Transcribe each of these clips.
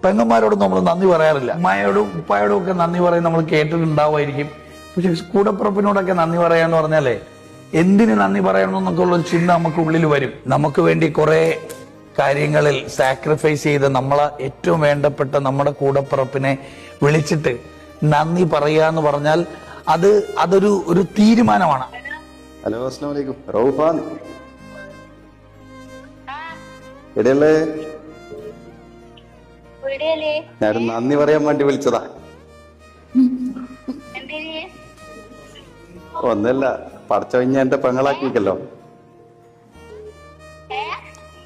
പെങ്ങന്മാരോടും നമ്മൾ നന്ദി പറയാറില്ല. ഉമ്മയോടും ഉപ്പായോടും ഒക്കെ നന്ദി പറയും, നമ്മൾ കേട്ടിട്ടുണ്ടാവുമായിരിക്കും. പക്ഷെ കൂടപ്പിറപ്പിനോടൊക്കെ നന്ദി പറയാന്ന് പറഞ്ഞാലേ എന്തിന് നന്ദി പറയണമെന്നൊക്കെ ഉള്ള ഒരു ചിന്ത നമുക്ക് ഉള്ളിൽ വരും. നമുക്ക് വേണ്ടി കുറെ കാര്യങ്ങളിൽ സാക്രിഫൈസ് ചെയ്ത് നമ്മളെ ഏറ്റവും വേണ്ടപ്പെട്ട നമ്മുടെ കൂടപ്പിറപ്പിനെ വിളിച്ചിട്ട് നന്ദി പറയാന്ന് പറഞ്ഞാൽ അതൊരു തീരുമാനമാണ്. ഹലോ, അസ്സലാമു അലൈക്കും. റൗഫാൻ എവിടെയല്ലേ? ഞാൻ നന്ദി പറയാൻ വേണ്ടി വിളിച്ചതാ. ഒന്നല്ല, പടച്ചവൻ എന്റെ പെങ്ങളാക്കിക്കല്ലോ.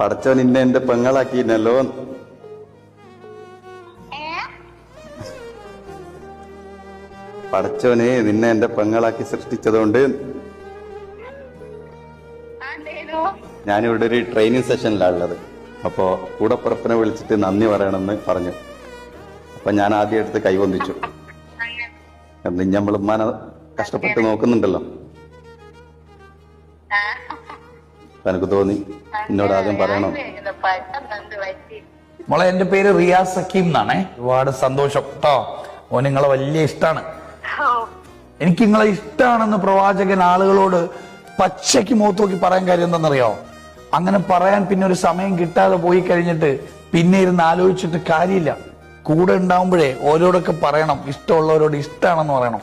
പടച്ചവൻ ഇന്നെ എന്റെ പെങ്ങളാക്കിന്നല്ലോ. പടച്ചവനെ നിന്നെ എന്റെ പെങ്ങളാക്കി സൃഷ്ടിച്ചതുകൊണ്ട് ഞാനിവിടെ ഒരു ട്രെയിനിങ് സെഷനിലാണ് ഉള്ളത്. അപ്പോ കൂടപ്പിറപ്പിനെ വിളിച്ചിട്ട് നന്ദി പറയണമെന്ന് പറഞ്ഞു. അപ്പൊ ഞാൻ ആദ്യം എടുത്ത് കൈവന്തിച്ചു. നമ്മൾ ഉമ്മാനെ കഷ്ടപ്പെട്ട് നോക്കുന്നുണ്ടല്ലോ, എനിക്ക് തോന്നി എന്നോട് ആദ്യം പറയണം. മോളെ, എന്റെ പേര് റിയാസ് സക്കീം എന്നാണേ. ഒരുപാട് സന്തോഷം കേട്ടോ. ഓ, നിങ്ങളെ വലിയ ഇഷ്ടാണ്. എനിക്ക് നിങ്ങളെ ഇഷ്ടമാണെന്ന് പ്രവാചകൻ ആളുകളോട് പച്ചയ്ക്ക് മുഖത്ത് നോക്കി പറയാൻ കാര്യം എന്താണെന്നറിയോ? അങ്ങനെ പറയാൻ പിന്നെ ഒരു സമയം കിട്ടാതെ പോയി കഴിഞ്ഞിട്ട് പിന്നെ ഇരുന്ന് ആലോചിച്ചിട്ട് കാര്യമില്ല. കൂടെ ഉണ്ടാവുമ്പോഴേ ഓരോടൊക്കെ പറയണം, ഇഷ്ടമുള്ളവരോട് ഇഷ്ടമാണെന്ന് പറയണം.